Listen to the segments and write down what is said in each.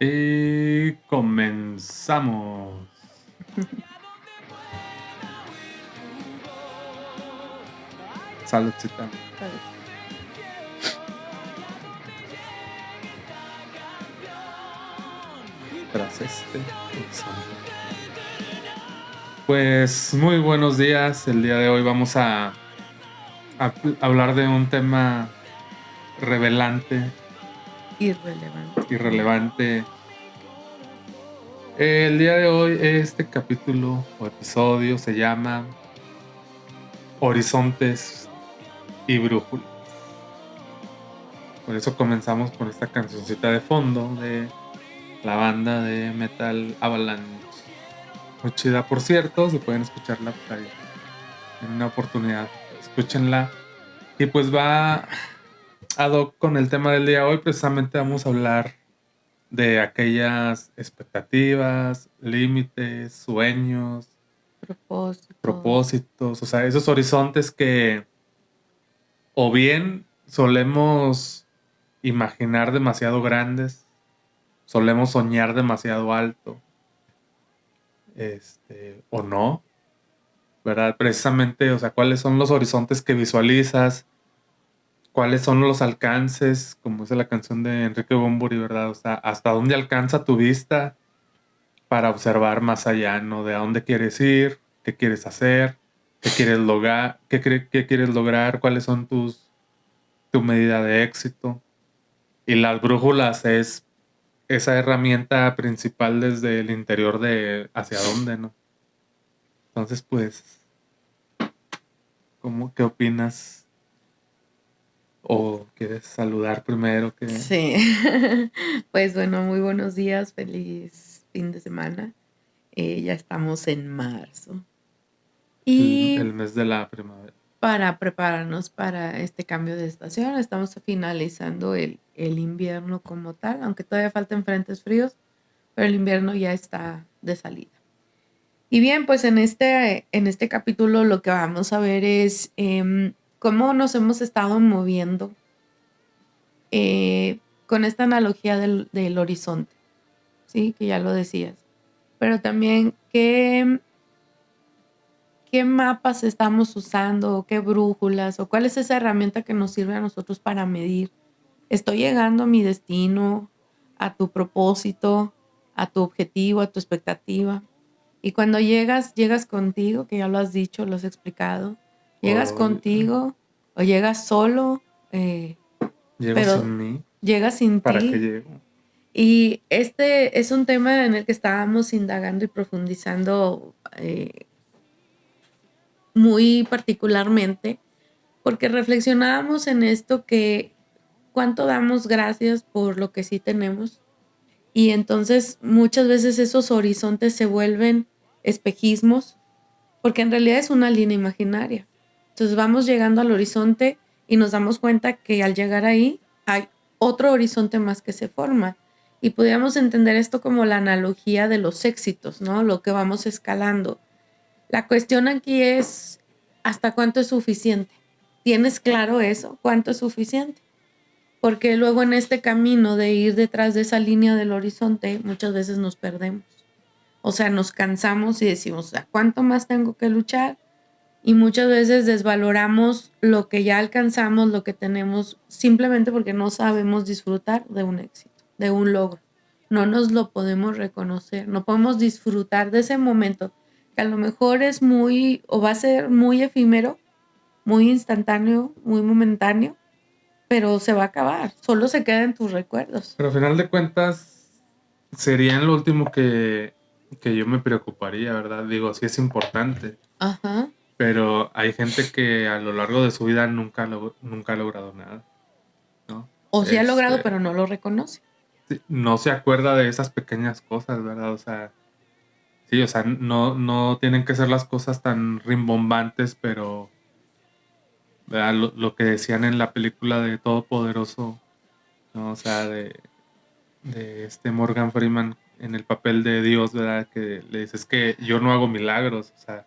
Y comenzamos. Saludcita. Salud. Tras este examen. Pues muy buenos días. El día de hoy vamos a hablar de un tema revelante Irrelevante. y relevante. El día de hoy este capítulo o episodio se llama Horizontes y Brújulas. Por eso comenzamos con esta cancioncita de fondo de la banda de metal Avalanche. Muy chida, por cierto, si pueden escucharla por ahí en una oportunidad, escúchenla. Y pues va ad hoc con el tema del día de hoy. Precisamente vamos a hablar de aquellas expectativas, límites, sueños, propósitos, o sea, esos horizontes que o bien solemos imaginar demasiado grandes, solemos soñar demasiado alto, o no, ¿verdad? Precisamente, o sea, cuáles son los horizontes que visualizas, cuáles son los alcances, como dice la canción de Enrique Bunbury, ¿verdad? O sea, hasta dónde alcanza tu vista para observar más allá, ¿no? De a dónde quieres ir, qué quieres hacer, qué quieres lograr, qué quieres lograr, cuáles son tu medida de éxito. Y las brújulas es esa herramienta principal desde el interior de hacia dónde, ¿no? Entonces, pues, ¿qué opinas? ¿O quieres saludar primero? Sí. Pues bueno, muy buenos días, feliz fin de semana. Ya estamos en marzo. Y El mes de la primavera. para prepararnos para este cambio de estación, estamos finalizando el invierno como tal, aunque todavía faltan frentes fríos, pero el invierno ya está de salida. Y bien, pues en este capítulo lo que vamos a ver es cómo nos hemos estado moviendo con esta analogía del horizonte, ¿sí? Que ya lo decías. Pero también qué mapas estamos usando, qué brújulas, o cuál es esa herramienta que nos sirve a nosotros para medir. ¿Estoy llegando a mi destino, a tu propósito, a tu objetivo, a tu expectativa? Y cuando llegas contigo, que ya lo has dicho, lo has explicado, llegas contigo o llegas solo, Llego pero sin mí. llegas sin ¿Para qué ti. llego? Y este es un tema en el que estábamos indagando y profundizando muy particularmente, porque reflexionábamos en esto que cuánto damos gracias por lo que sí tenemos. Y entonces muchas veces esos horizontes se vuelven espejismos, porque en realidad es una línea imaginaria. Entonces vamos llegando al horizonte y nos damos cuenta que al llegar ahí hay otro horizonte más que se forma. Y podríamos entender esto como la analogía de los éxitos, ¿no? Lo que vamos escalando. La cuestión aquí es, ¿hasta cuánto es suficiente? ¿Tienes claro eso? ¿Cuánto es suficiente? Porque luego en este camino de ir detrás de esa línea del horizonte, muchas veces nos perdemos. O sea, nos cansamos y decimos, o sea, ¿cuánto más tengo que luchar? Y muchas veces desvaloramos lo que ya alcanzamos, lo que tenemos, simplemente porque no sabemos disfrutar de un éxito, de un logro. No nos lo podemos reconocer, no podemos disfrutar de ese momento, que a lo mejor es muy, o va a ser muy efímero, muy instantáneo, muy momentáneo, pero se va a acabar, solo se queda en tus recuerdos. Pero al final de cuentas, sería lo último que yo me preocuparía, ¿verdad? Digo, sí es importante. Ajá. Pero hay gente que a lo largo de su vida nunca ha logrado nada, ¿no? O sí ha logrado, pero no lo reconoce. No se acuerda de esas pequeñas cosas, ¿verdad? O sea, sí, o sea, no tienen que ser las cosas tan rimbombantes, pero ¿verdad? Lo que decían en la película de Todopoderoso, ¿no? O sea, de Morgan Freeman en el papel de Dios, ¿verdad? Que le dices que yo no hago milagros, o sea,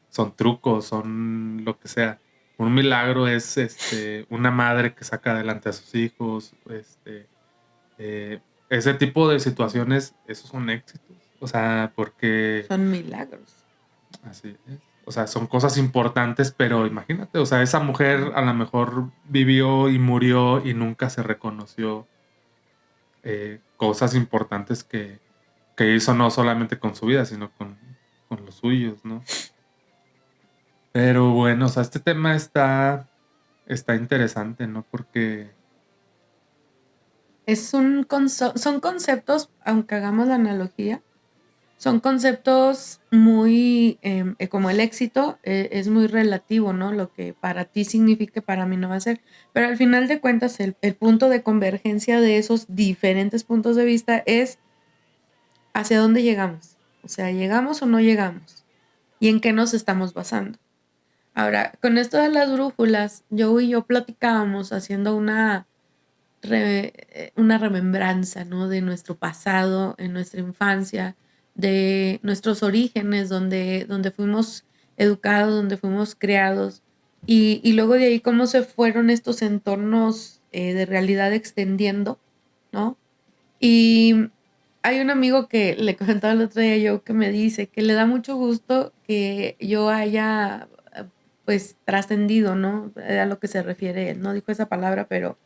son trucos, son lo que sea. Un milagro es una madre que saca adelante a sus hijos, ese tipo de situaciones, esos son éxitos. O sea, porque Son milagros. así es. O sea, son cosas importantes, pero imagínate, o sea, esa mujer a lo mejor vivió y murió y nunca se reconoció cosas importantes que hizo no solamente con su vida, sino con los suyos, ¿no? Pero bueno, o sea, este tema está interesante, ¿no? Porque Son conceptos, aunque hagamos la analogía, son conceptos muy, como el éxito, es muy relativo, ¿no? Lo que para ti signifique, para mí no va a ser. Pero al final de cuentas, el punto de convergencia de esos diferentes puntos de vista es hacia dónde llegamos. O sea, ¿llegamos o no llegamos? ¿Y en qué nos estamos basando? Ahora, con esto de las brújulas, yo y yo platicábamos haciendo una remembranza, ¿no? De nuestro pasado, en nuestra infancia, de nuestros orígenes, donde fuimos educados, donde fuimos criados, y luego de ahí cómo se fueron estos entornos de realidad extendiendo, ¿no? Y hay un amigo que le comentaba el otro día yo que me dice que le da mucho gusto que yo haya pues trascendido, ¿no? A lo que se refiere él. No dijo esa palabra, pero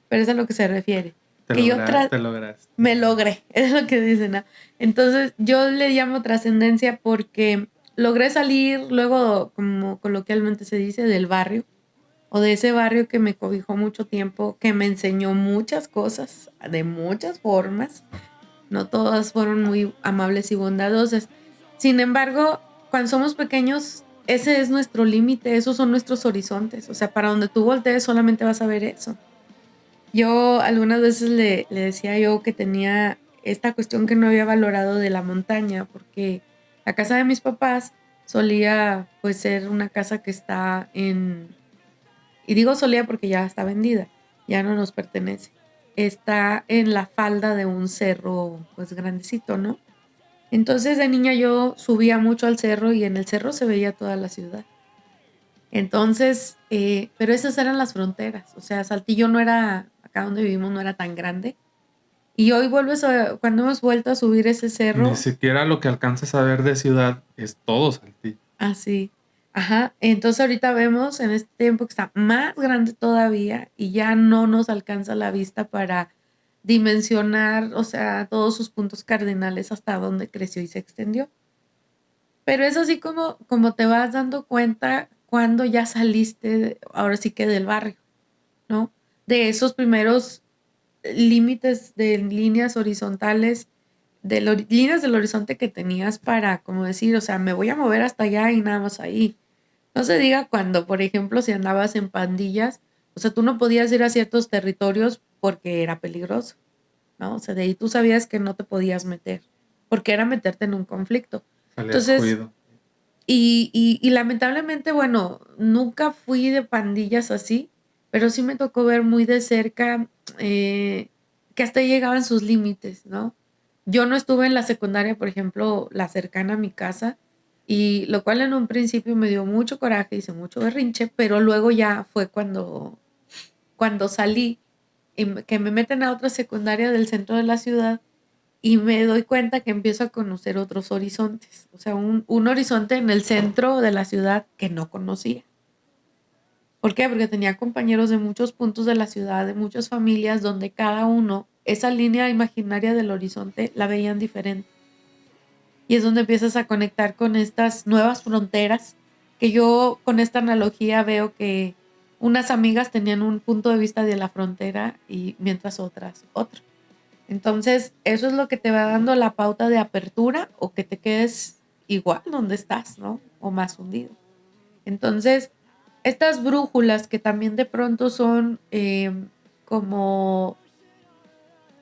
es a lo que se refiere. Que yo te lograste. me logré, es lo que dicen, ¿no? Entonces yo le llamo trascendencia porque logré salir luego, como coloquialmente se dice, del barrio o de ese barrio que me cobijó mucho tiempo, que me enseñó muchas cosas de muchas formas. No todas fueron muy amables y bondadosas. Sin embargo, cuando somos pequeños, ese es nuestro límite, esos son nuestros horizontes. O sea, para donde tú voltees solamente vas a ver eso. Yo algunas veces le decía yo que tenía esta cuestión que no había valorado de la montaña, porque la casa de mis papás solía pues ser una casa que está y digo solía porque ya está vendida, ya no nos pertenece. Está en la falda de un cerro pues grandecito, ¿no? Entonces de niña yo subía mucho al cerro y en el cerro se veía toda la ciudad. Entonces, pero esas eran las fronteras, o sea, Saltillo no era, acá donde vivimos no era tan grande. Y hoy cuando hemos vuelto a subir ese Ni cerro, siquiera lo que alcanzas a ver de ciudad es todo Saltillo. así, ajá, entonces ahorita vemos en este tiempo que está más grande todavía y ya no nos alcanza la vista para dimensionar, o sea, todos sus puntos cardinales hasta donde creció y se extendió. Pero es así como te vas dando cuenta cuando ya saliste, ahora sí que del barrio, ¿no? De esos primeros límites de líneas horizontales, líneas del horizonte que tenías para, como decir, o sea, me voy a mover hasta allá y nada más ahí. No se diga cuando, por ejemplo, si andabas en pandillas, o sea, tú no podías ir a ciertos territorios porque era peligroso, ¿no? O sea, de ahí tú sabías que no te podías meter, porque era meterte en un conflicto. Salías Entonces, jodido. y lamentablemente, bueno, nunca fui de pandillas así, pero sí me tocó ver muy de cerca que hasta ahí llegaban sus límites, ¿no? Yo no estuve en la secundaria, por ejemplo, la cercana a mi casa, y lo cual en un principio me dio mucho coraje, hice mucho berrinche, pero luego ya fue cuando salí y que me meten a otra secundaria del centro de la ciudad y me doy cuenta que empiezo a conocer otros horizontes, o sea, un horizonte en el centro de la ciudad que no conocía. ¿Por qué? Porque tenía compañeros de muchos puntos de la ciudad, de muchas familias, donde cada uno, esa línea imaginaria del horizonte, la veían diferente. Y es donde empiezas a conectar con estas nuevas fronteras, que yo con esta analogía veo que unas amigas tenían un punto de vista de la frontera y mientras otras otro. Entonces, eso es lo que te va dando la pauta de apertura o que te quedes igual donde estás, ¿no? O más hundido. Entonces, estas brújulas que también de pronto son como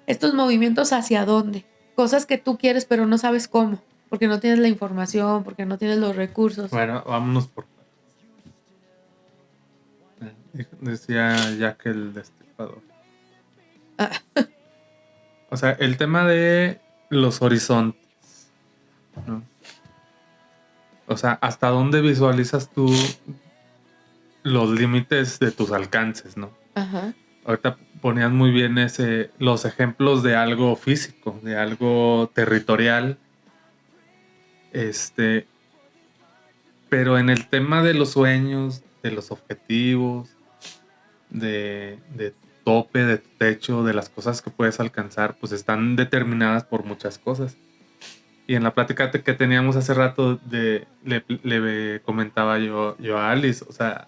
estos movimientos hacia dónde, cosas que tú quieres pero no sabes cómo, porque no tienes la información, porque no tienes los recursos. Bueno, vámonos por partes. Decía Jack el Destripador. Ah, O sea, el tema de los horizontes, ¿no? O sea, ¿hasta dónde visualizas tú los límites de tus alcances, ¿no? ajá. ahorita ponías muy bien los ejemplos de algo físico, de algo territorial, este, pero en el tema de los sueños, de los objetivos, de tu tope, de tu techo, de las cosas que puedes alcanzar, pues están determinadas por muchas cosas. Y en la plática que teníamos hace rato, le comentaba yo a Alice, o sea,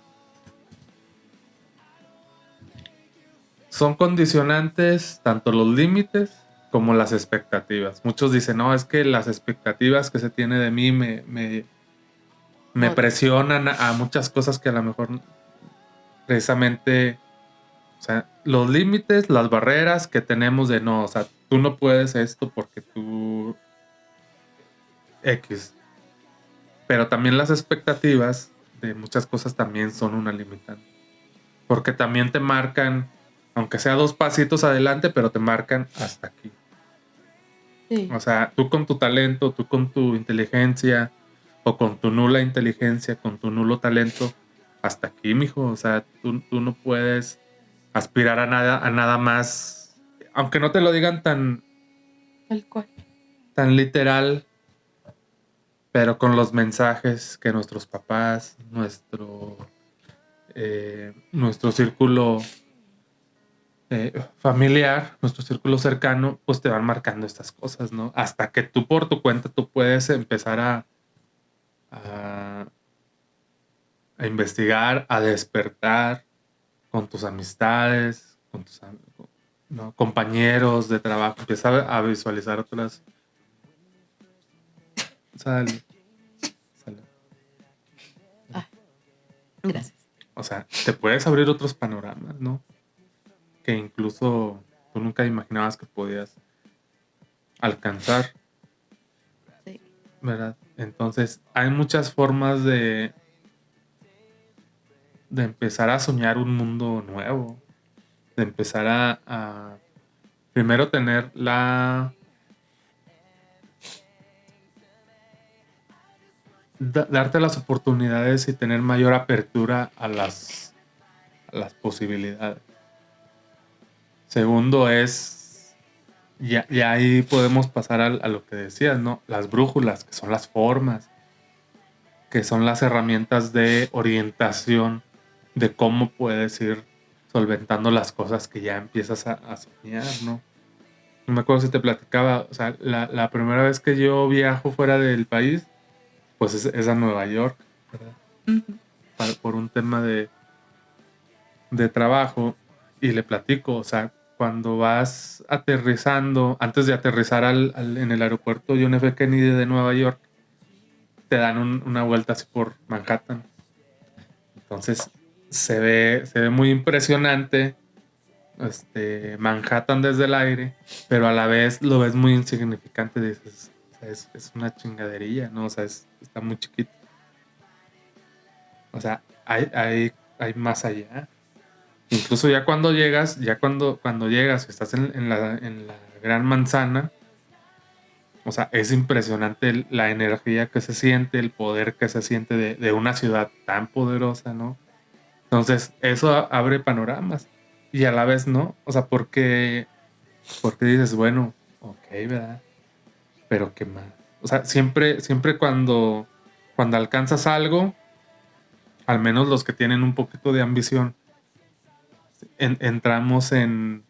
son condicionantes tanto los límites como las expectativas. Muchos dicen, no, es que las expectativas que se tiene de mí me presionan a muchas cosas que a lo mejor precisamente, o sea, los límites, las barreras que tenemos de no, o sea, tú no puedes esto porque tú X. Pero también las expectativas de muchas cosas también son una limitante. Porque también te marcan, aunque sea 2 pasitos adelante, pero te marcan hasta aquí. Sí. O sea, tú con tu talento, tú con tu inteligencia, o con tu nula inteligencia, con tu nulo talento, hasta aquí, mijo. O sea, tú no puedes aspirar a nada más. Aunque no te lo digan Tal cual. tan literal, pero con los mensajes que nuestros papás, nuestro círculo familiar, nuestro círculo cercano, pues te van marcando estas cosas, ¿no? Hasta que tú por tu cuenta tú puedes empezar a, a investigar, a despertar con tus amistades, con tus ¿no? compañeros de trabajo, empieza a visualizar otras. Sale, sale. Ah, gracias. O sea, te puedes abrir otros panoramas, ¿no? Que incluso tú nunca imaginabas que podías alcanzar, Sí. ¿verdad? Entonces, hay muchas formas de empezar a soñar un mundo nuevo, de empezar a primero tener darte las oportunidades y tener mayor apertura a las posibilidades. Segundo es, ya ahí podemos pasar a lo que decías, ¿no? Las brújulas, que son las formas, que son las herramientas de orientación de cómo puedes ir solventando las cosas que ya empiezas a soñar, ¿no? No me acuerdo si te platicaba, o sea, la primera vez que yo viajo fuera del país, pues es a Nueva York, ¿verdad? Ujú. Por un tema de trabajo, y le platico, o sea, cuando vas aterrizando, antes de aterrizar en el aeropuerto John F. Kennedy de Nueva York, te dan una vuelta así por Manhattan. Entonces se ve muy impresionante Manhattan desde el aire, pero a la vez lo ves muy insignificante. Dices, o sea, es una chingaderilla, ¿no? O sea, está muy chiquito. O sea, hay más allá. Incluso ya cuando llegas, cuando llegas y estás en la gran manzana, o sea, es impresionante la energía que se siente, el poder que se siente de una ciudad tan poderosa, ¿no? Entonces, eso abre panoramas. Y a la vez no. O sea, porque dices, bueno, ok, ¿verdad? Pero qué más. O sea, siempre cuando alcanzas algo, al menos los que tienen un poquito de ambición, entramos en,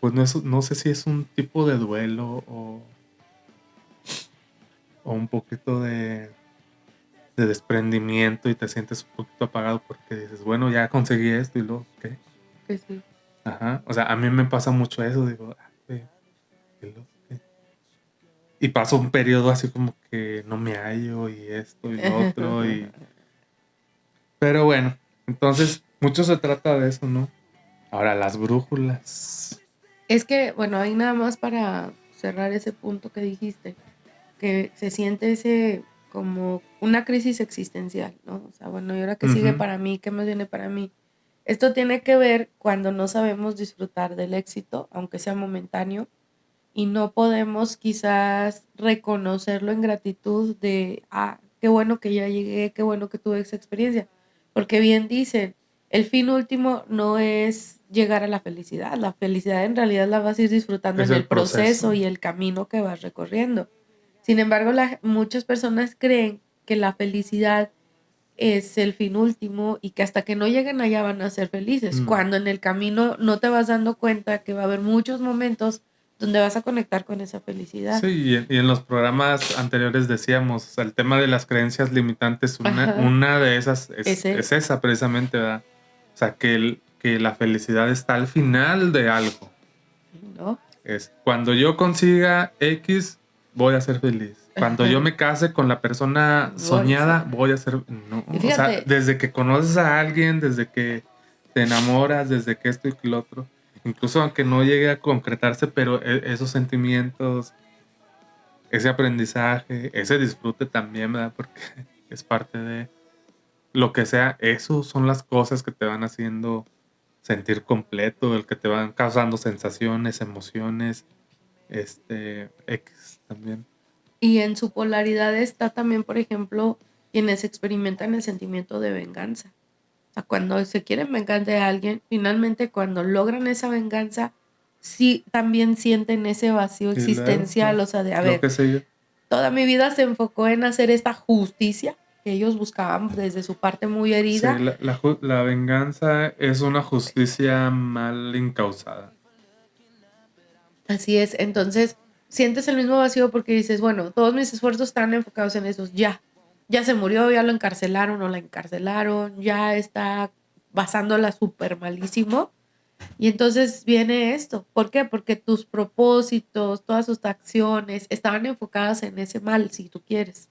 pues no sé si es un tipo de duelo o un poquito de desprendimiento y te sientes un poquito apagado porque dices, bueno, ya conseguí esto y luego, ¿qué? Que sí. Ajá. O sea, a mí me pasa mucho eso, digo, güey, ¿qué qué? Y paso un periodo así como que no me hallo y esto y lo otro Pero bueno, entonces mucho se trata de eso, ¿no? Ahora, las brújulas. Es que, bueno, ahí nada más para cerrar ese punto que dijiste, que se siente ese como una crisis existencial, ¿no? O sea, bueno, ¿y ahora qué sigue Ujú. para mí? ¿Qué más viene para mí? Esto tiene que ver cuando no sabemos disfrutar del éxito, aunque sea momentáneo, y no podemos quizás reconocerlo en gratitud de, qué bueno que ya llegué, qué bueno que tuve esa experiencia, porque bien dicen, el fin último no es llegar a la felicidad en realidad la vas a ir disfrutando Es en el el proceso proceso. y el camino que vas recorriendo. Sin embargo, muchas personas creen que la felicidad es el fin último y que hasta que no lleguen allá van a ser felices, No. cuando en el camino no te vas dando cuenta que va a haber muchos momentos donde vas a conectar con esa felicidad. Sí, y en los programas anteriores decíamos, o sea, el tema de las creencias limitantes, Ajá, una de esas es ese, esa precisamente, ¿verdad? O sea, que la felicidad está al final de algo. ¿no? Es cuando yo consiga X, voy a ser feliz. Cuando yo Ajá, me case con la persona voy a soñada, ser. voy a ser. No, Y o sea, fíjate, desde que conoces a alguien, desde que te enamoras, desde que esto y que lo otro, incluso aunque no llegue a concretarse, pero esos sentimientos, ese aprendizaje, ese disfrute también, ¿verdad? Porque es parte de lo que sea, eso son las cosas que te van haciendo sentir completo, el que te van causando sensaciones, emociones, X también. y en su polaridad está también, por ejemplo, quienes experimentan el sentimiento de venganza. O sea, cuando se quieren vengar de alguien, finalmente cuando logran esa venganza, sí también sienten ese vacío Y luego, existencial, o sea, de, a lo ver, que sigue. toda mi vida se enfocó en hacer esta justicia que ellos buscaban desde su parte muy Sí, herida. la venganza es una justicia mal incausada. Así es, entonces sientes el mismo vacío porque dices, bueno, todos mis esfuerzos están enfocados en eso, ya se murió, ya lo encarcelaron o la encarcelaron, ya está pasándola súper malísimo. Y entonces viene esto. ¿Por qué? Porque tus propósitos, todas tus acciones estaban enfocadas en ese mal, si tú quieres,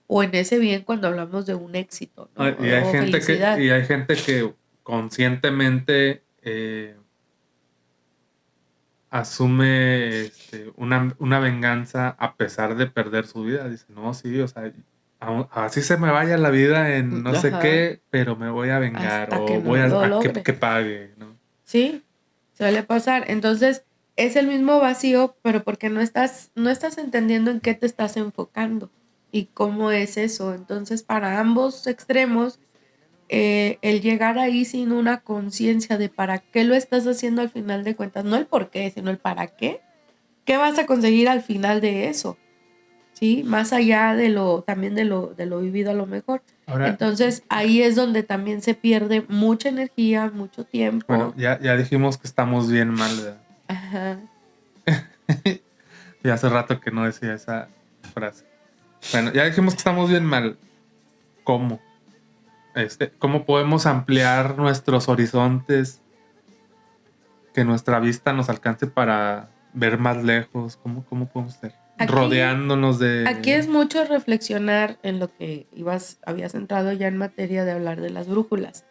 o en ese bien cuando hablamos de un éxito, ¿no? Y hay O gente felicidad. que conscientemente asume una venganza a pesar de perder su vida. Dice, no, sí, o sea, así se me vaya la vida en no sé Ajá, qué, pero me voy a vengar hasta que o voy no lo a logre. que pague, ¿no? Sí, suele pasar. Entonces, es el mismo vacío, pero porque no estás entendiendo en qué te estás enfocando y cómo es eso. Entonces, para ambos extremos, el llegar ahí sin una conciencia de para qué lo estás haciendo al final de cuentas, no el por qué, sino el para qué vas a conseguir al final de eso, ¿sí? Más allá de también de lo vivido a lo mejor. Ahora, Entonces, ahí es donde también se pierde mucha energía, mucho bueno, tiempo. ya dijimos que estamos bien mal, ¿verdad? Ajá. Y hace rato que no decía esa frase. Bueno, ya dijimos que estamos bien mal. ¿Cómo? ¿Cómo podemos ampliar nuestros horizontes, que nuestra vista nos alcance para ver más lejos? ¿Cómo podemos ser? Aquí, Rodeándonos aquí es de... mucho reflexionar en lo que habías entrado ya en materia de hablar de las brújulas.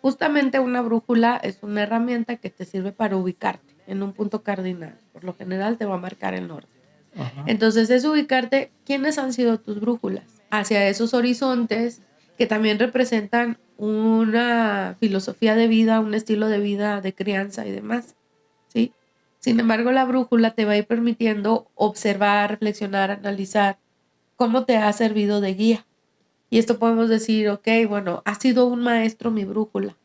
Justamente una brújula es una herramienta que te sirve para ubicarte en un punto cardinal. Por lo general te va a marcar el norte. Ajá. Entonces es ubicarte quiénes han sido tus brújulas hacia esos horizontes que también representan una filosofía de vida, un estilo de vida, de crianza y demás, ¿sí? Sin embargo, la brújula te va a ir permitiendo observar, reflexionar, analizar cómo te ha servido de guía. Y esto podemos decir, ok, bueno, ha sido un maestro mi brújula,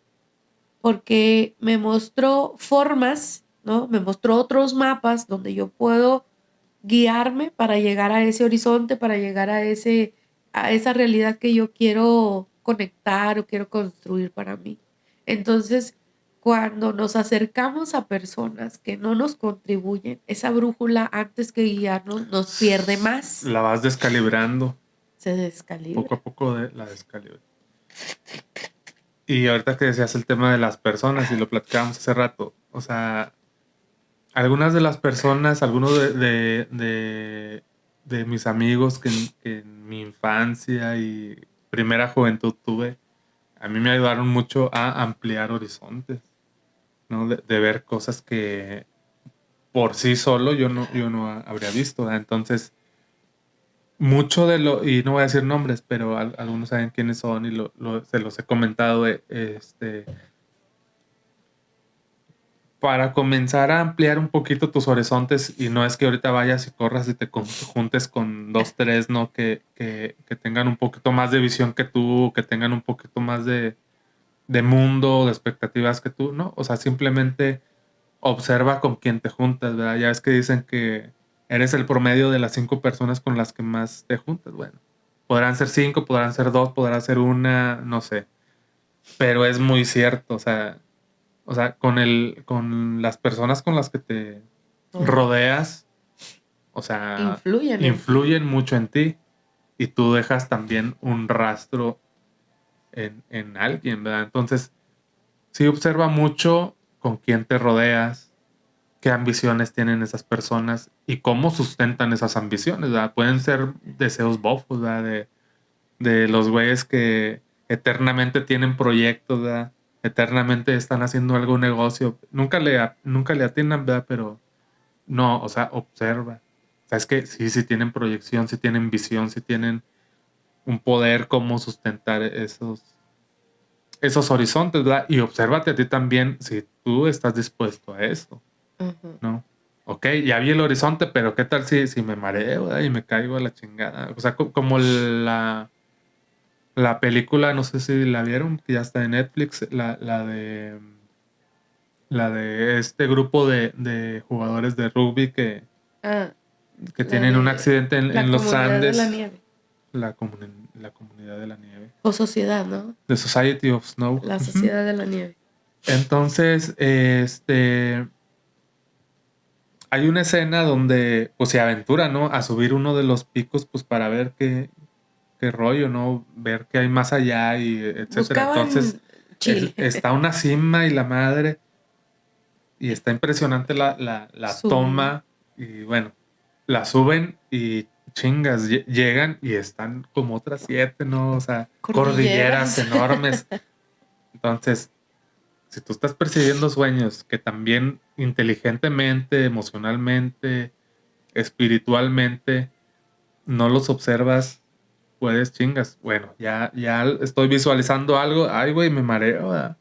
porque me mostró formas, ¿no? Me mostró otros mapas donde yo puedo guiarme para llegar a ese horizonte, para llegar a esa realidad que yo quiero conectar o quiero construir para mí. Entonces, cuando nos acercamos a personas que no nos contribuyen, esa brújula antes que guiarnos nos pierde más, La vas descalibrando. se Poco descalibra. a poco la descalibras. Y ahorita que decías el tema de las personas y lo platicábamos hace rato, o sea, algunas de las personas, algunos de mis amigos que en mi infancia y primera juventud tuve, a mí me ayudaron mucho a ampliar horizontes, ¿no? De ver cosas que por sí solo yo no habría visto, ¿verdad? Entonces, mucho de lo, y no voy a decir nombres, pero algunos saben quiénes son y se los he comentado, para comenzar a ampliar un poquito tus horizontes, y no es que ahorita vayas y corras y te juntes con dos, tres, ¿no? Que tengan un poquito más de visión que tú, que tengan un poquito más de de mundo, de expectativas que tú, ¿no? O sea, simplemente observa con quién te juntas, ¿verdad? Ya es que dicen que eres el promedio de las 5 personas con las que más te juntas. Bueno, podrán ser 5, podrán ser 2, podrán ser una, no sé. Pero es muy cierto, o sea, con las personas con las que te Oh, rodeas, o sea, influyen en ti. influyen mucho en ti y tú dejas también un rastro en alguien, ¿verdad? Entonces, sí observa mucho con quién te rodeas, qué ambiciones tienen esas personas y cómo sustentan esas ambiciones, ¿verdad? Pueden ser deseos bofos, ¿verdad? De los güeyes que eternamente tienen proyectos, ¿verdad? Eternamente están haciendo algún negocio. Nunca le atinan, ¿verdad? Pero no, o sea, observa. O sea, es que sí, sí tienen proyección, sí tienen visión, sí tienen un poder cómo sustentar esos horizontes, ¿verdad? Y obsérvate a ti también si tú estás dispuesto a eso, Ujú. ¿no? Ok, ya vi el horizonte, pero ¿qué tal si me mareo, ¿verdad? Y me caigo a la chingada? O sea, como la película, no sé si la vieron, que ya está en Netflix, la de este grupo de jugadores de rugby Ah, que la tienen un de accidente la en los comunidad de la Andes, nieve. la comunidad de la nieve, O sociedad, ¿no? The Society of Snow. La Ujú. sociedad de la nieve. Entonces, hay una escena donde pues se aventura, ¿no? A subir uno de los picos, pues para ver qué rollo, ¿no? Ver qué hay más allá y etcétera. Entonces, Buscaban Chile. está una cima y la madre, y está impresionante la Subir. toma, y bueno, la suben y chingas, llegan y están como otras 7, ¿no? O sea, cordilleras Cordilleras. enormes. Entonces, si tú estás persiguiendo sueños que también inteligentemente, emocionalmente, espiritualmente, no los observas, puedes chingas. Bueno, ya estoy visualizando algo. Ay, güey, me mareo, ¿verdad?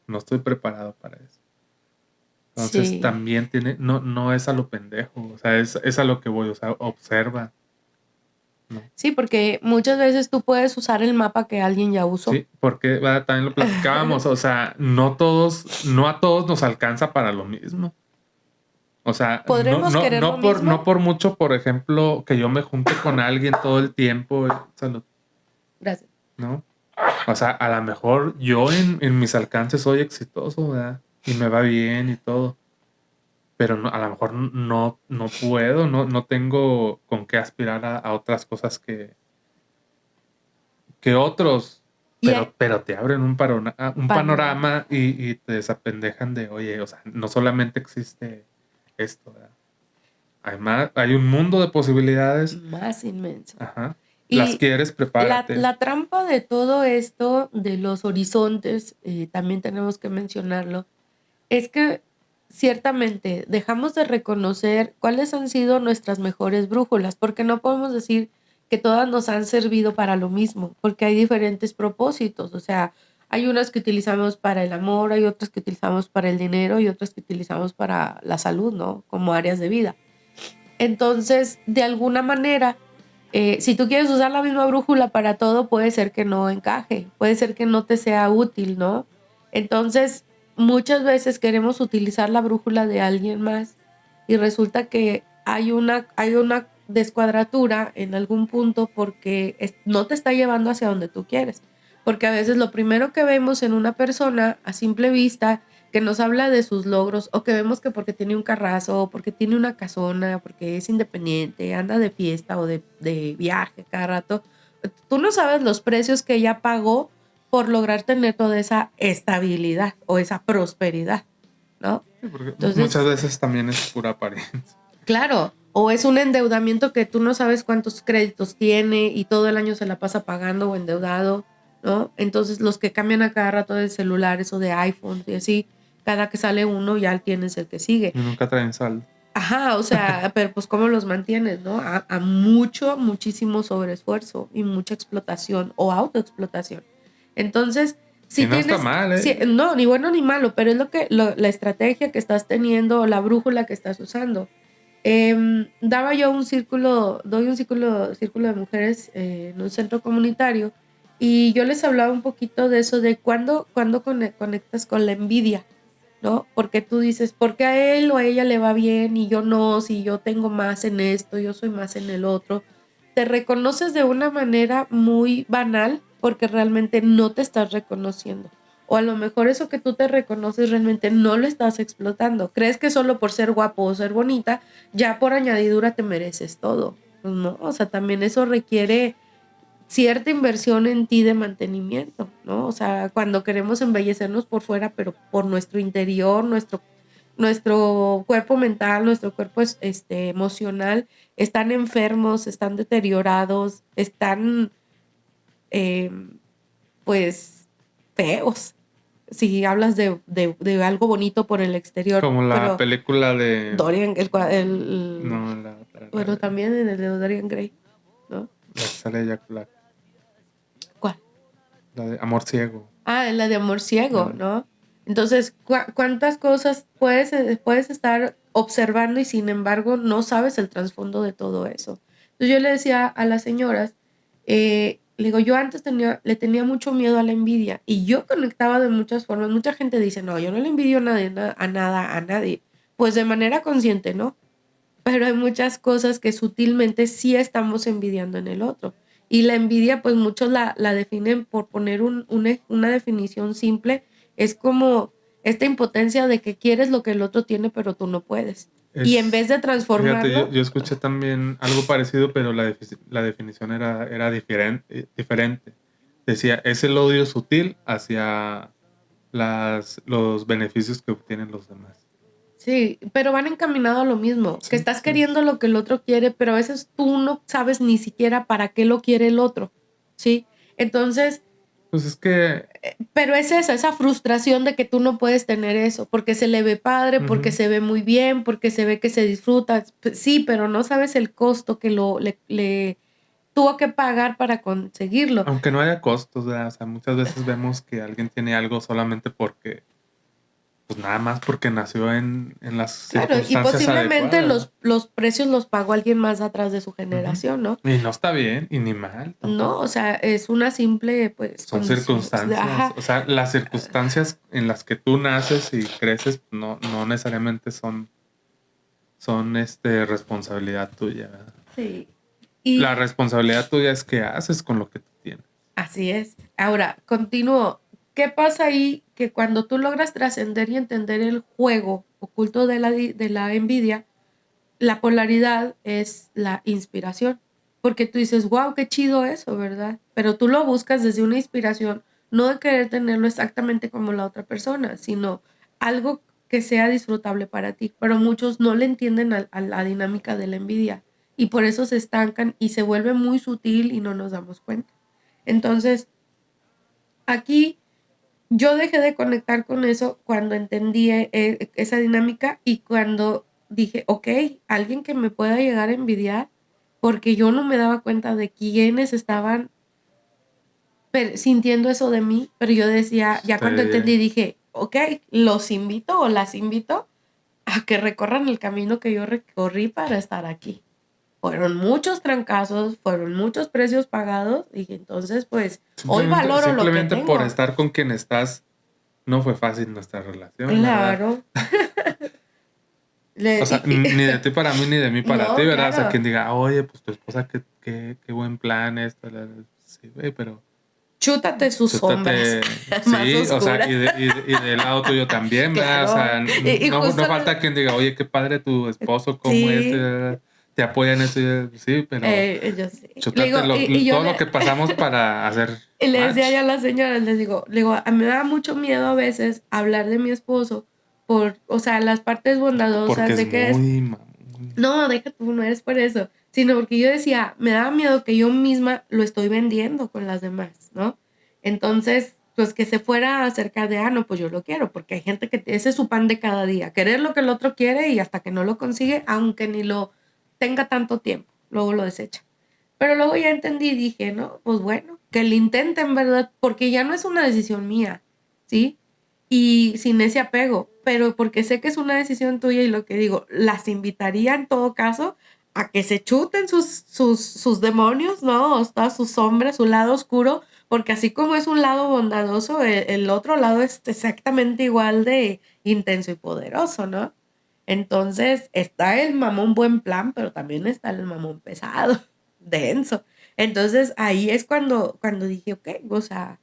No estoy preparado para eso. Entonces Sí. también no es a lo pendejo, o sea, es a lo que voy, o sea, observa, ¿no? Sí, porque muchas veces tú puedes usar el mapa que alguien ya usó. Sí, porque ¿verdad? También lo platicábamos, o sea, no a todos nos alcanza para lo mismo. O sea, Podremos querer lo no mismo. por mucho, por ejemplo, que yo me junte con alguien todo el tiempo, salud, Gracias. ¿no? O sea, a lo mejor yo en mis alcances soy exitoso, ¿verdad? Y me va bien y todo. Pero a lo mejor no puedo, no tengo con qué aspirar a otras cosas que otros, Y hay- pero te abren un panorama. panorama y te desapendejan de, oye, o sea, no solamente existe esto, ¿verdad? Hay un mundo de posibilidades. Más inmenso. Ajá. Las Y quieres, prepárate. la trampa de todo esto, de los horizontes, también tenemos que mencionarlo, es que ciertamente dejamos de reconocer cuáles han sido nuestras mejores brújulas, porque no podemos decir que todas nos han servido para lo mismo, porque hay diferentes propósitos, o sea, hay unas que utilizamos para el amor, hay otras que utilizamos para el dinero y otras que utilizamos para la salud, ¿no? Como áreas de vida. Entonces, de alguna manera, si tú quieres usar la misma brújula para todo, puede ser que no encaje, puede ser que no te sea útil, ¿no? Entonces, muchas veces queremos utilizar la brújula de alguien más y resulta que hay una descuadratura en algún punto porque no te está llevando hacia donde tú quieres. Porque a veces lo primero que vemos en una persona a simple vista que nos habla de sus logros o que vemos que porque tiene un carrazo, o porque tiene una casona, porque es independiente, anda de fiesta o de viaje cada rato, tú no sabes los precios que ella pagó por lograr tener toda esa estabilidad o esa prosperidad, ¿no? Sí, porque muchas Entonces, veces también es pura apariencia. claro, o es un endeudamiento que tú no sabes cuántos créditos tiene y todo el año se la pasa pagando o endeudado, ¿no? Entonces, los que cambian a cada rato de celulares o de iPhones y así, cada que sale uno ya tienes el que sigue. Y nunca traen saldo. Ajá, o sea, pero pues cómo los mantienes, ¿no? A muchísimo sobreesfuerzo y mucha explotación o autoexplotación. Entonces, Y si no está tienes, mal, si, ¿eh? no, ni bueno ni malo, pero es la estrategia que estás teniendo, la brújula que estás usando. Doy un círculo de mujeres en un centro comunitario Y yo les hablaba un poquito de eso, de cuándo conectas con la envidia, ¿no? Porque tú dices, ¿por qué a él o a ella le va bien y yo no? Si yo tengo más en esto, yo soy más en el otro. Te reconoces de una manera muy banal porque realmente no te estás reconociendo. O a lo mejor eso que tú te reconoces realmente no lo estás explotando. Crees que solo por ser guapo o ser bonita, ya por añadidura te mereces todo. Pues no, o sea, también eso requiere cierta inversión en ti de mantenimiento, ¿no? O sea, cuando queremos embellecernos por fuera, pero por nuestro interior, nuestro cuerpo mental, nuestro cuerpo emocional, están enfermos, están deteriorados, están, eh, pues, feos. Si hablas de algo bonito por el exterior, Como la pero película de... Dorian, No, la otra, bueno, también en el de Dorian Gray, ¿no? la que sale de Jack Black. ¿Cuál? La de Amor Ciego. Ah, la de amor ciego, Ah, ¿no? Entonces, ¿cuántas cosas puedes estar observando y sin embargo no sabes el trasfondo de todo eso? Entonces yo le decía a las señoras, le digo, yo antes le tenía mucho miedo a la envidia y yo conectaba de muchas formas. Mucha gente dice, no, yo no le envidio a nadie, a nadie. Pues de manera consciente, ¿no? Pero hay muchas cosas que sutilmente sí estamos envidiando en el otro. Y la envidia, pues muchos la definen por poner una definición simple, es como esta impotencia de que quieres lo que el otro tiene, pero tú no puedes. Y en vez de Fíjate, transformarlo, yo escuché también algo parecido, pero la definición era diferente. Decía, es el odio sutil hacia los beneficios que obtienen los demás. sí, pero van encaminados a lo mismo, que Sí, estás sí. queriendo lo que el otro quiere, pero a veces tú no sabes ni siquiera para qué lo quiere el otro, ¿sí? Entonces, Pues es que... pero es esa frustración de que tú no puedes tener eso, porque se le ve padre, porque Ujú. se ve muy bien, porque se ve que se disfruta. Sí, pero no sabes el costo que le tuvo que pagar para conseguirlo. Aunque no haya costos, ¿verdad? O sea, muchas veces vemos que alguien tiene algo solamente porque, pues nada más porque nació en las Claro, y circunstancias posiblemente adecuadas. los precios los pagó alguien más atrás de su Ujú. generación, ¿no? Y no está bien, y ni mal No, o tampoco. sea, es una simple, pues, Son condición. circunstancias. Ajá, O sea, las circunstancias en las que tú naces y creces no necesariamente son responsabilidad tuya, ¿verdad? sí. La Y responsabilidad tuya es qué haces con lo que tú tienes. así es. Ahora, continúo. ¿Qué pasa ahí? Que cuando tú logras trascender y entender el juego oculto de la envidia, la polaridad es la inspiración. Porque tú dices, wow, qué chido eso, ¿verdad? Pero tú lo buscas desde una inspiración, no de querer tenerlo exactamente como la otra persona, sino algo que sea disfrutable para ti. Pero muchos no le entienden a la dinámica de la envidia y por eso se estancan y se vuelve muy sutil y no nos damos cuenta. Entonces, aquí yo dejé de conectar con eso cuando entendí esa dinámica y cuando dije, ok, alguien que me pueda llegar a envidiar, porque yo no me daba cuenta de quiénes estaban sintiendo eso de mí, pero yo decía, ya cuando entendí, dije, ok, los invito o las invito a que recorran el camino que yo recorrí para estar aquí. Fueron muchos trancazos, fueron muchos precios pagados y entonces pues hoy Simplemente, valoro lo que simplemente por tengo. estar con quien estás, no fue fácil nuestra relación, ¿verdad? Claro. O sea, ni de ti para mí, ni de mí para ti, No, ¿verdad? O sea, claro. quien diga, oye, pues tu esposa, qué buen plan esto. Sí, güey, pero Chútate sus sombras chútate, más sí, o sea, oscuras. y del lado tuyo también, ¿verdad? O Claro. sea, Y no justo falta quien diga, oye, qué padre tu esposo, cómo sí, te apoya en esto, sí, pero yo sí. Le chútate digo, y yo todo lo que pasamos para hacer y le decía match, ya a las señoras, le digo, a mí me da mucho miedo a veces hablar de mi esposo por, o sea, las partes porque bondadosas es de que es, muy... no, deja tú, no es por eso, sino porque yo decía, me daba miedo que yo misma lo estoy vendiendo con las demás, ¿no? Entonces, pues que se fuera acerca de, no, pues yo lo quiero, porque hay gente que ese es su pan de cada día, querer lo que el otro quiere y hasta que no lo consigue, aunque ni lo tenga tanto tiempo, luego lo desecha. Pero luego ya entendí y dije, no, pues bueno, que lo intenten, ¿verdad? Porque ya no es una decisión mía, ¿sí? Y sin ese apego, pero porque sé que es una decisión tuya y lo que digo, las invitaría en todo caso a que se chuten sus demonios, ¿no? O todas sus sombras, su lado oscuro, porque así como es un lado bondadoso, el otro lado es exactamente igual de intenso y poderoso, ¿no? Entonces está el mamón buen plan, pero también está el mamón pesado, denso. Entonces ahí es cuando dije, ok, o sea,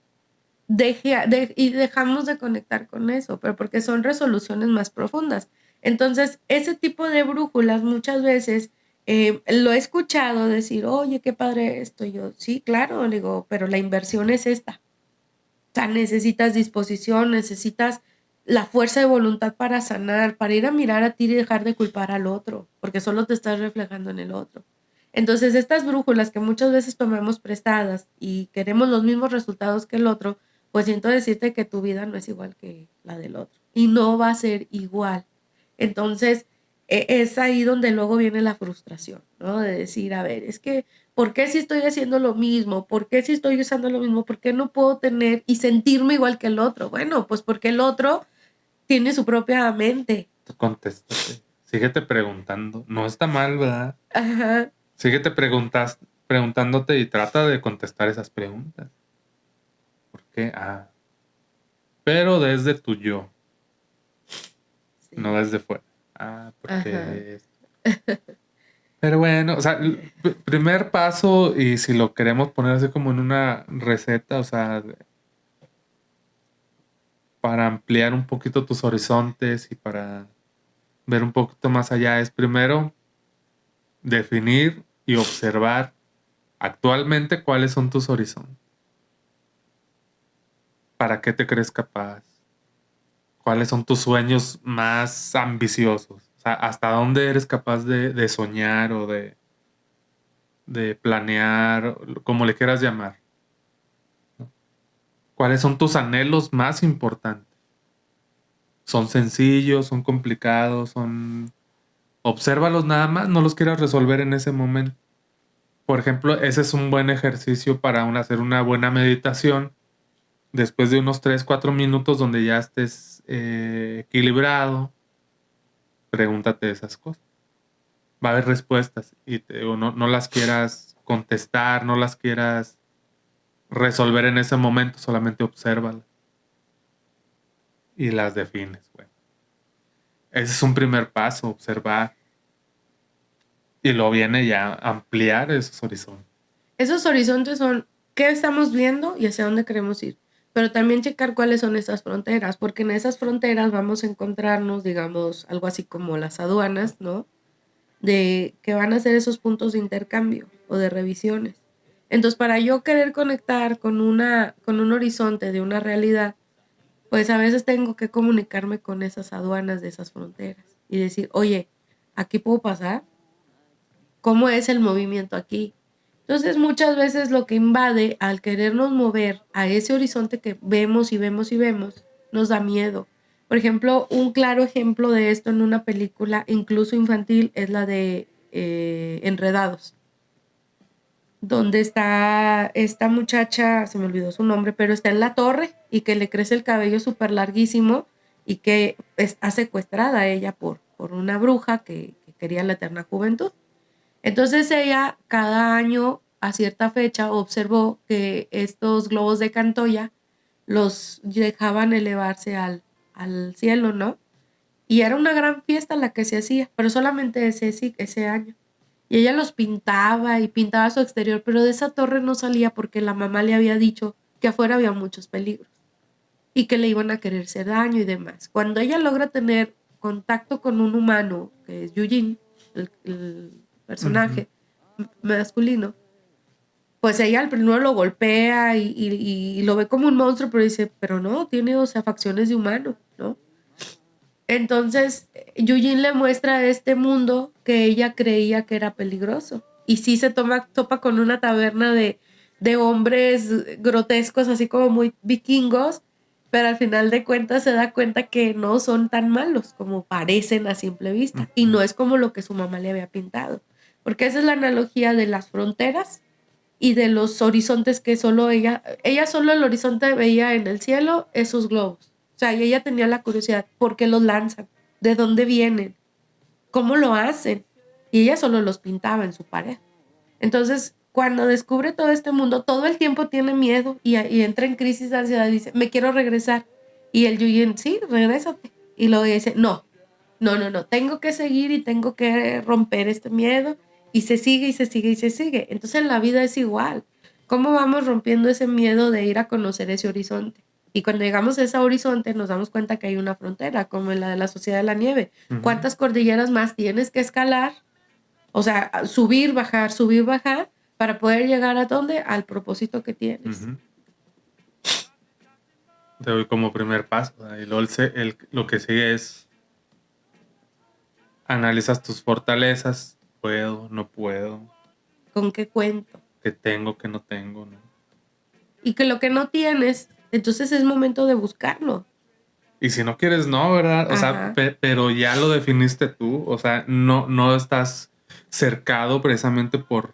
y dejamos de conectar con eso, pero porque son resoluciones más profundas. Entonces, ese tipo de brújulas muchas veces lo he escuchado decir, oye, qué padre esto. Y yo, sí, claro, le digo, pero la inversión es esta. O sea, necesitas disposición, necesitas la fuerza de voluntad para sanar, para ir a mirar a ti y dejar de culpar al otro, porque solo te estás reflejando en el otro. Entonces, estas brújulas que muchas veces tomamos prestadas y queremos los mismos resultados que el otro, pues siento decirte que tu vida no es igual que la del otro y no va a ser igual. Entonces, es ahí donde luego viene la frustración, ¿no? De decir, a ver, es que ¿por qué si estoy haciendo lo mismo? ¿Por qué si estoy usando lo mismo? ¿Por qué no puedo tener y sentirme igual que el otro? Bueno, pues porque el otro tiene su propia mente. Tú contéstate. Síguete preguntando. No está mal, ¿verdad? Ajá. Síguete preguntándote y trata de contestar esas preguntas. ¿Por qué? Pero desde tu yo, no Sí. desde fuera. Ajá. Porque... Pero bueno, o sea, el primer paso, y si lo queremos poner así como en una receta, o sea, para ampliar un poquito tus horizontes y para ver un poquito más allá, es primero definir y observar actualmente cuáles son tus horizontes. ¿Para qué te crees capaz? ¿Cuáles son tus sueños más ambiciosos? O sea, ¿hasta dónde eres capaz de soñar o de planear, como le quieras llamar? ¿Cuáles son tus anhelos más importantes? ¿Son sencillos? ¿Son complicados? ¿Son... Obsérvalos nada más, no los quieras resolver en ese momento. Por ejemplo, ese es un buen ejercicio para hacer una buena meditación después de unos 3 4 minutos donde ya estés equilibrado. Pregúntate esas cosas. Va a haber respuestas y no las quieras contestar, no las quieras resolver en ese momento, solamente obsérvalas y las defines. Bueno, ese es un primer paso, observar. Y luego viene ya ampliar esos horizontes. Esos horizontes son qué estamos viendo y hacia dónde queremos ir. Pero también checar cuáles son esas fronteras, porque en esas fronteras vamos a encontrarnos, digamos, algo así como las aduanas, ¿no? De que van a ser esos puntos de intercambio o de revisiones. Entonces, para yo querer conectar con un horizonte de una realidad, pues a veces tengo que comunicarme con esas aduanas de esas fronteras y decir, oye, ¿aquí puedo pasar? ¿Cómo es el movimiento aquí? Entonces, muchas veces lo que invade al querernos mover a ese horizonte que vemos y vemos y vemos, nos da miedo. Por ejemplo, un claro ejemplo de esto en una película, incluso infantil, es la de Enredados, donde está esta muchacha, se me olvidó su nombre, pero está en la torre y que le crece el cabello súper larguísimo y que está secuestrada ella por una bruja que quería la eterna juventud. Entonces ella cada año a cierta fecha observó que estos globos de Cantoya los dejaban elevarse al cielo, ¿no? Y era una gran fiesta la que se hacía, pero solamente ese año. Y ella los pintaba y pintaba su exterior, pero de esa torre no salía porque la mamá le había dicho que afuera había muchos peligros y que le iban a querer hacer daño y demás. Cuando ella logra tener contacto con un humano, que es Yujin, el Ujú. personaje masculino, pues ella al primero lo golpea y lo ve como un monstruo, pero dice, pero no, tiene, o sea, facciones de humano, ¿no? Entonces, Yujin le muestra este mundo que ella creía que era peligroso. Y sí topa con una taberna de hombres grotescos, así como muy vikingos, pero al final de cuentas se da cuenta que no son tan malos como parecen a simple vista. Y Ujú. no es como lo que su mamá le había pintado. Porque esa es la analogía de las fronteras y de los horizontes que solo ella solo el horizonte veía en el cielo esos globos. O sea, y ella tenía la curiosidad, ¿por qué los lanzan? ¿De dónde vienen? ¿Cómo lo hacen? y ella solo los pintaba en su pared. Entonces, cuando descubre todo este mundo, todo el tiempo tiene miedo y entra en crisis de ansiedad y dice, me quiero regresar. Y el Yujin, sí, regrésate. Y luego dice, no, tengo que seguir y tengo que romper este miedo. Y se sigue y se sigue y se sigue. Entonces en la vida es igual. ¿Cómo vamos rompiendo ese miedo de ir a conocer ese horizonte? Y cuando llegamos a ese horizonte nos damos cuenta que hay una frontera, como en la de la Sociedad de la Nieve. ¿Cuántas cordilleras más tienes que escalar? O sea, subir, bajar, para poder llegar a dónde? Al propósito que tienes. Te doy como primer paso. Y luego lo que sigue es analizas tus fortalezas. Puedo, no puedo. ¿Con qué cuento? ¿Qué tengo, qué no tengo? ¿No? Y que lo que no tienes, entonces es momento de buscarlo. Y si no quieres, no, ¿verdad? O sea, pero ya lo definiste tú. O sea, no estás cercado precisamente por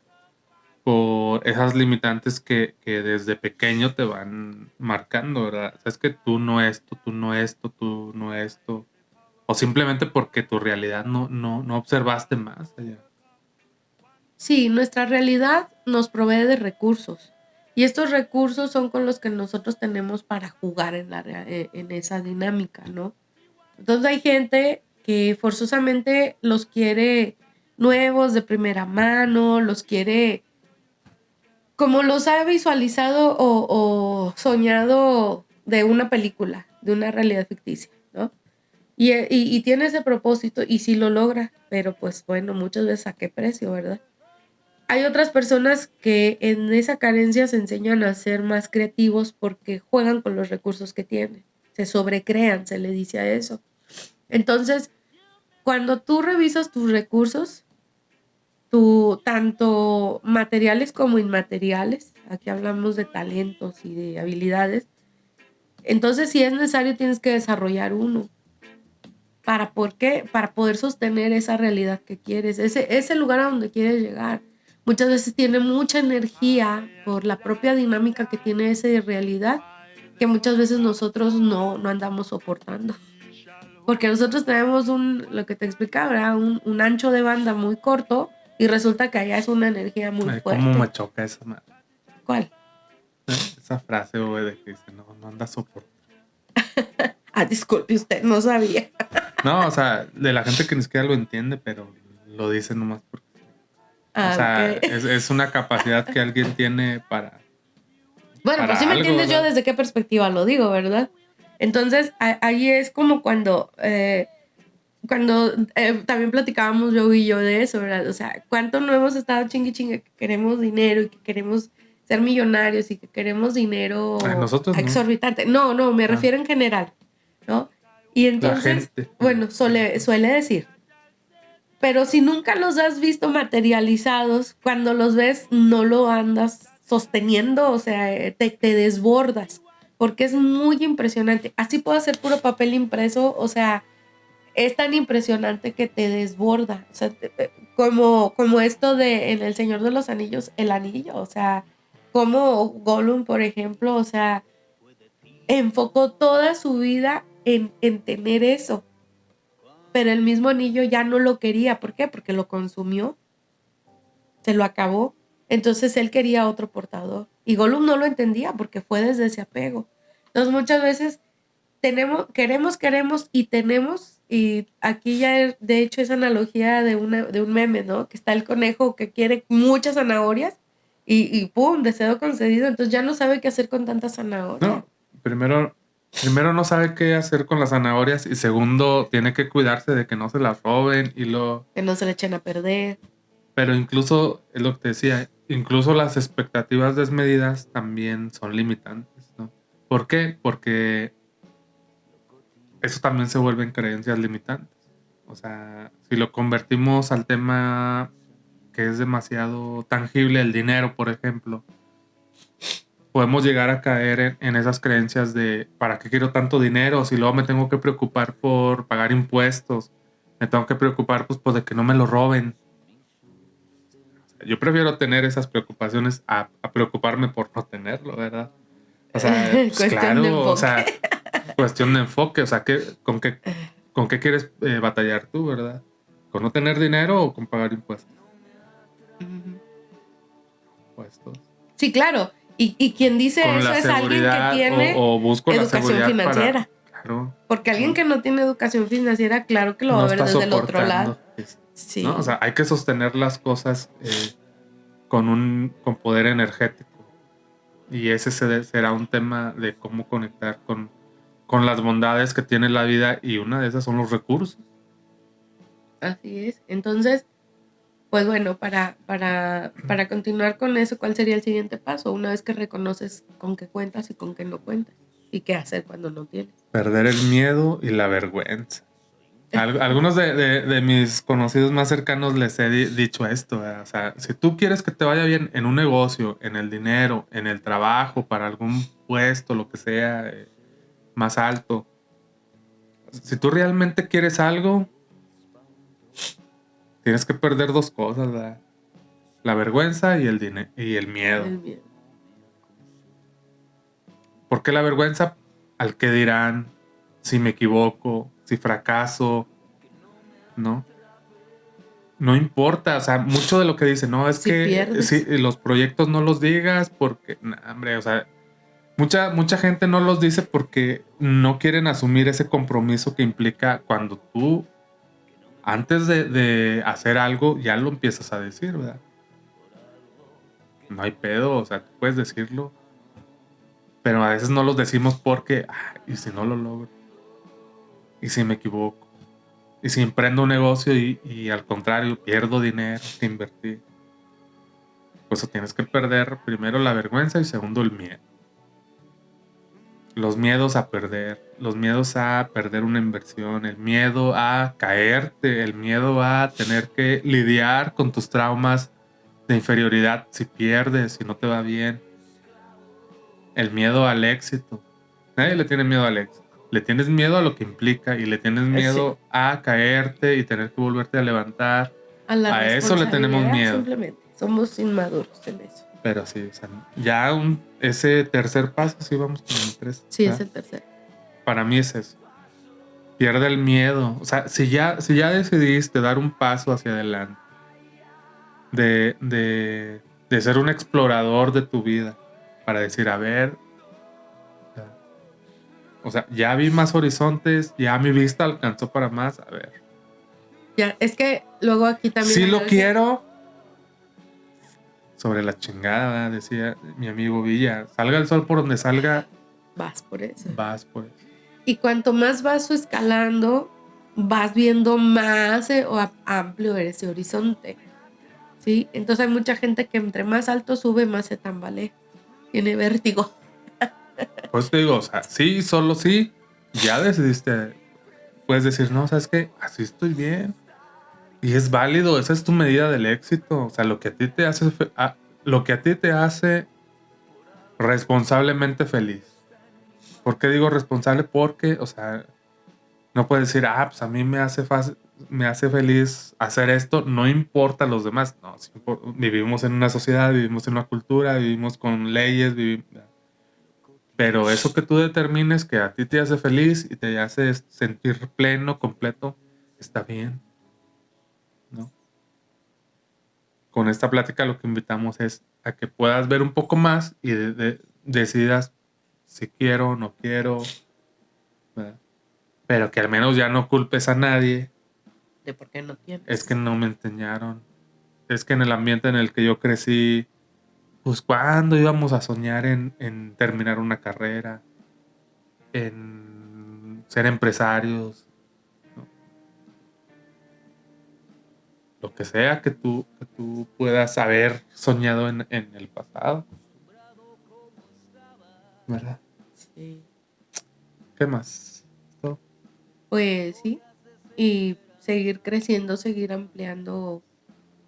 esas limitantes que desde pequeño te van marcando, ¿verdad? O sea, es que tú no esto, tú no esto, tú no esto. O simplemente porque tu realidad no observaste más allá. Sí, nuestra realidad nos provee de recursos. Y estos recursos son con los que nosotros tenemos para jugar en esa dinámica, ¿no? Entonces hay gente que forzosamente los quiere nuevos, de primera mano, los quiere como los ha visualizado o soñado de una película, de una realidad ficticia, ¿no? Y tiene ese propósito y sí lo logra, pero pues bueno, muchas veces a qué precio, ¿verdad? Hay otras personas que en esa carencia se enseñan a ser más creativos porque juegan con los recursos que tienen, se sobrecrean, se le dice a eso. Entonces, cuando tú revisas tus recursos, tanto materiales como inmateriales, aquí hablamos de talentos y de habilidades, entonces si es necesario tienes que desarrollar uno. ¿Por qué? Para poder sostener esa realidad que quieres, ese lugar a donde quieres llegar. Muchas veces tiene mucha energía por la propia dinámica que tiene esa realidad, que muchas veces nosotros no andamos soportando. Porque nosotros tenemos lo que te explicaba, ¿verdad? Un ancho de banda muy corto y resulta que allá es una energía muy fuerte. ¿Cómo me choca esa madre? ¿Cuál? Esa frase, güey, de que dice, no anda soportando. Disculpe, usted no sabía. No, o sea, de la gente que ni siquiera lo entiende, pero lo dice nomás porque... o sea, Okay. es una capacidad que alguien tiene para... Bueno, pues sí me entiendes, ¿verdad? Yo desde qué perspectiva lo digo, ¿verdad? Entonces, ahí es como cuando también platicábamos yo y yo de eso, ¿verdad? O sea, ¿cuánto no hemos estado chingue que queremos dinero y que queremos ser millonarios y que queremos dinero nosotros exorbitante? No, me refiero en general, ¿no? Y entonces, bueno, suele decir, pero si nunca los has visto materializados, cuando los ves no lo andas sosteniendo, o sea, te desbordas, porque es muy impresionante. Así puedo hacer puro papel impreso, o sea, es tan impresionante que te desborda, o sea, como esto de en El Señor de los Anillos, el anillo, o sea, como Gollum, por ejemplo, o sea, enfocó toda su vida en tener eso, pero el mismo anillo ya no lo quería. ¿Por qué? Porque lo consumió, se lo acabó. Entonces él quería otro portador. Y Gollum no lo entendía porque fue desde ese apego. Entonces muchas veces queremos y tenemos, y aquí ya de hecho es analogía de un meme, ¿no? Que está el conejo que quiere muchas zanahorias y ¡pum! Deseo concedido. Entonces ya no sabe qué hacer con tantas zanahorias. No, primero no sabe qué hacer con las zanahorias y segundo tiene que cuidarse de que no se las roben que no se le echen a perder. Pero incluso, es lo que te decía, incluso las expectativas desmedidas también son limitantes, ¿no? ¿Por qué? Porque eso también se vuelven creencias limitantes. O sea, si lo convertimos al tema que es demasiado tangible, el dinero, por ejemplo, podemos llegar a caer en esas creencias de ¿para qué quiero tanto dinero? Si luego me tengo que preocupar por pagar impuestos, me tengo que preocupar pues de que no me lo roben. Yo prefiero tener esas preocupaciones a preocuparme por no tenerlo, ¿verdad? O sea, pues claro, o sea, cuestión de enfoque, o sea, con qué quieres batallar tú, ¿verdad? ¿Con no tener dinero o con pagar impuestos? Ujú. Impuestos. Sí, claro. Y quien dice Con eso la es alguien que seguridad tiene o busco la educación seguridad para... financiera. Claro, Porque alguien ¿no? que no tiene educación financiera, claro que lo va No a ver está desde el otro soportando. lado. ¿No? O sea, Sí. hay que sostener las cosas con poder energético. Y ese será un tema de cómo conectar con las bondades que tiene la vida, y una de esas son los recursos. Así es. Entonces, pues bueno, para continuar con eso, ¿cuál sería el siguiente paso? Una vez que reconoces con qué cuentas y con qué no cuentas. Y qué hacer cuando no tienes. Perder el miedo y la vergüenza. Algunos de mis conocidos más cercanos les he dicho esto, ¿verdad? O sea, si tú quieres que te vaya bien en un negocio, en el dinero, en el trabajo, para algún puesto, lo que sea, más alto, si tú realmente quieres algo, tienes que perder dos cosas, ¿verdad? La vergüenza y el dinero y el miedo. El miedo. ¿Por qué la vergüenza? Al que dirán, si me equivoco, si fracaso, ¿no? No importa, o sea, mucho de lo que dicen, no, es Si que si pierdes. los proyectos no los digas porque, nah, hombre, o sea, mucha gente no los dice porque no quieren asumir ese compromiso que implica cuando tú, antes de hacer algo, ya lo empiezas a decir, ¿verdad? No hay pedo, o sea, tú puedes decirlo, pero a veces no los decimos porque, ¿y si no lo logro? ¿Y si me equivoco? ¿Y si emprendo un negocio y al contrario pierdo dinero que invertí? Pues tienes que perder primero la vergüenza y segundo el miedo. Los miedos a perder, los miedos a perder una inversión, el miedo a caerte, el miedo a tener que lidiar con tus traumas de inferioridad si pierdes, si no te va bien, el miedo al éxito. Nadie le tiene miedo al éxito. Le tienes miedo a lo que implica y le tienes Sí. miedo a caerte y tener que volverte a levantar. A la A eso le tenemos responsabilidad, miedo. simplemente. Somos inmaduros en eso. Pero sí, o sea, ya ese tercer paso, sí vamos con el 3. Sí, es el tercero. Para mí es eso. Pierde el miedo. O sea, si ya decidiste dar un paso hacia adelante, de ser un explorador de tu vida, para decir, a ver, o sea, ya vi más horizontes, ya mi vista alcanzó para más, a ver. Ya, es que luego aquí también Si lo agrego que quiero, sobre la chingada, ¿verdad? Decía mi amigo Villa, salga el sol por donde salga, vas por eso. vas por eso. Y cuanto más vas escalando, vas viendo más amplio ese horizonte. ¿Sí? Entonces hay mucha gente que entre más alto sube, más se tambalea. Tiene vértigo. Pues te digo, o sea, sí, solo sí, ya decidiste, puedes decir, no, ¿sabes qué? Así estoy bien. Y es válido, esa es tu medida del éxito. O sea, lo que a ti te hace, lo que a ti te hace responsablemente feliz. ¿Por qué digo responsable? Porque, o sea, no puedes decir, pues a mí me hace feliz hacer esto, no importa a los demás. No, sí vivimos en una sociedad, vivimos en una cultura, vivimos con leyes, pero eso que tú determines que a ti te hace feliz y te hace sentir pleno, completo, está bien, ¿no? Con esta plática lo que invitamos es a que puedas ver un poco más y decidas si quiero o no quiero, ¿verdad? Pero que al menos ya no culpes a nadie. De por qué no Es que tienes. no me enseñaron. Es que en el ambiente en el que yo crecí, pues cuando íbamos a soñar en terminar una carrera, en ser empresarios, ¿no? Lo que sea que tú puedas haber soñado en el pasado, ¿verdad? Sí. ¿Qué más? ¿Esto? Pues sí. Y seguir creciendo, seguir ampliando,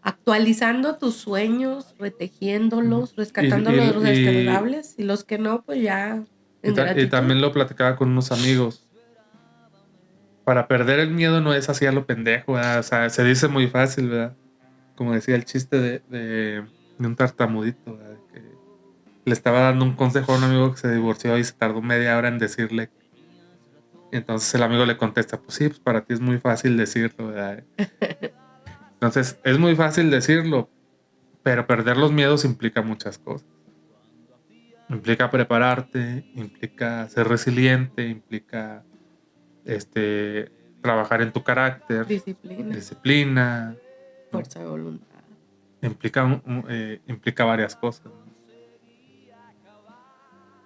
actualizando tus sueños, retejiéndolos, Y, rescatando los y, descargables y los que no, pues ya y, en ta- y gratitud. también lo platicaba con unos amigos. Para perder el miedo no es así a lo pendejo, ¿verdad? O sea, se dice muy fácil, ¿verdad? Como decía el chiste de un tartamudito, ¿verdad? Que le estaba dando un consejo a un amigo que se divorció y se tardó media hora en decirle Y entonces el amigo le contesta, pues sí, pues para ti es muy fácil decirlo, ¿verdad? Entonces, es muy fácil decirlo, pero perder los miedos implica muchas cosas. Implica prepararte, implica ser resiliente, implica trabajar en tu carácter, Disciplina, disciplina, ¿no? fuerza de voluntad. Implica varias cosas, ¿no?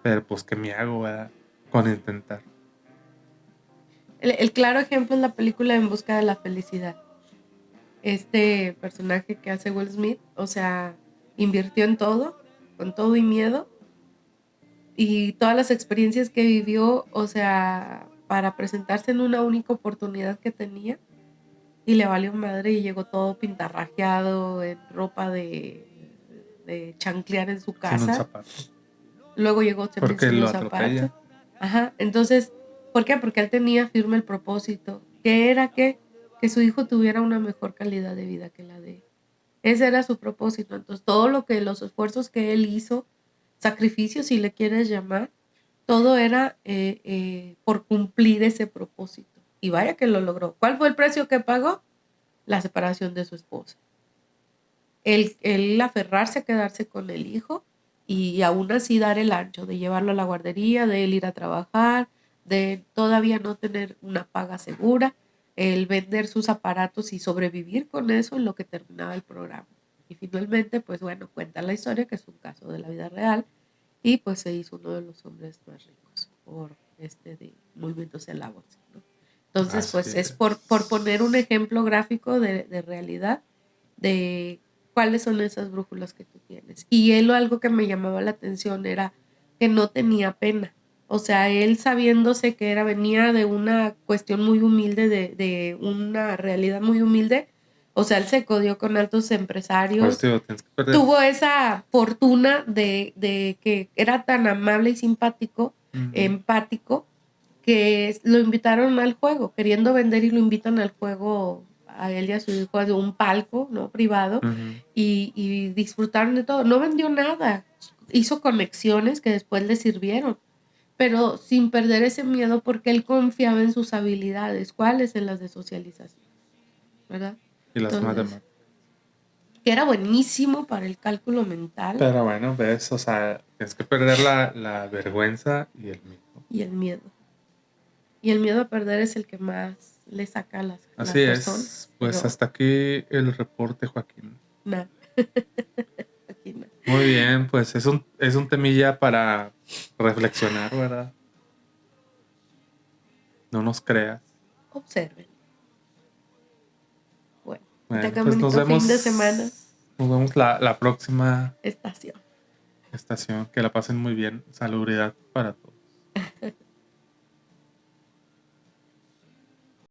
Pero pues, ¿qué me hago, verdad? Con intentar. El claro ejemplo es la película En busca de la felicidad. Este personaje que hace Will Smith, o sea, invirtió en todo, con todo y miedo, y todas las experiencias que vivió, o sea, para presentarse en una única oportunidad que tenía, y le valió madre y llegó todo pintarrajeado, en ropa de chanclear en su Sin un casa. zapato. Luego llegó también Porque sin lo los zapatos. atropella. Ajá, entonces, ¿por qué? Porque él tenía firme el propósito, que era que su hijo tuviera una mejor calidad de vida que la de él. Ese era su propósito. Entonces, todo lo que los esfuerzos que él hizo, sacrificios si le quieres llamar, todo era por cumplir ese propósito. Y vaya que lo logró. ¿Cuál fue el precio que pagó? La separación de su esposa. El aferrarse a quedarse con el hijo y aún así dar el ancho de llevarlo a la guardería, de él ir a trabajar, de todavía no tener una paga segura, el vender sus aparatos y sobrevivir con eso en lo que terminaba el programa. Y finalmente, pues bueno, cuenta la historia, que es un caso de la vida real, y pues se hizo uno de los hombres más ricos por de Movimiento Celábots, ¿no? Entonces, Así pues es es. por poner un ejemplo gráfico de realidad de cuáles son esas brújulas que tú tienes. Y él algo que me llamaba la atención era que no tenía pena. O sea, él sabiéndose que venía de una cuestión muy humilde, de una realidad muy humilde, o sea, él se codió con altos Pues, empresarios, tío, tienes que perder. tuvo esa fortuna de que era tan amable y simpático, empático, que lo invitaron al juego, queriendo vender, y lo invitan al juego a él y a su hijo de un palco, ¿no? Privado, y disfrutaron de todo. No vendió nada, hizo conexiones que después le sirvieron, pero sin perder ese miedo porque él confiaba en sus habilidades. ¿Cuáles? En las de socialización, ¿verdad? Y las Entonces, matemáticas. que era buenísimo para el cálculo mental. Pero bueno, ves, o sea, tienes que perder la vergüenza y el miedo. Y el miedo. Y el miedo a perder es el que más le saca a las Así personas. es. Pues Pero, hasta aquí el reporte, Joaquín. nada. Aquí no. Muy bien, pues es un temilla para reflexionar, ¿verdad? No nos creas. Observen. Bueno, Bueno, tengan pues nos bonito fin de semana. vemos. Nos vemos la próxima Estación. estación. Que la pasen muy bien. Salubridad para todos.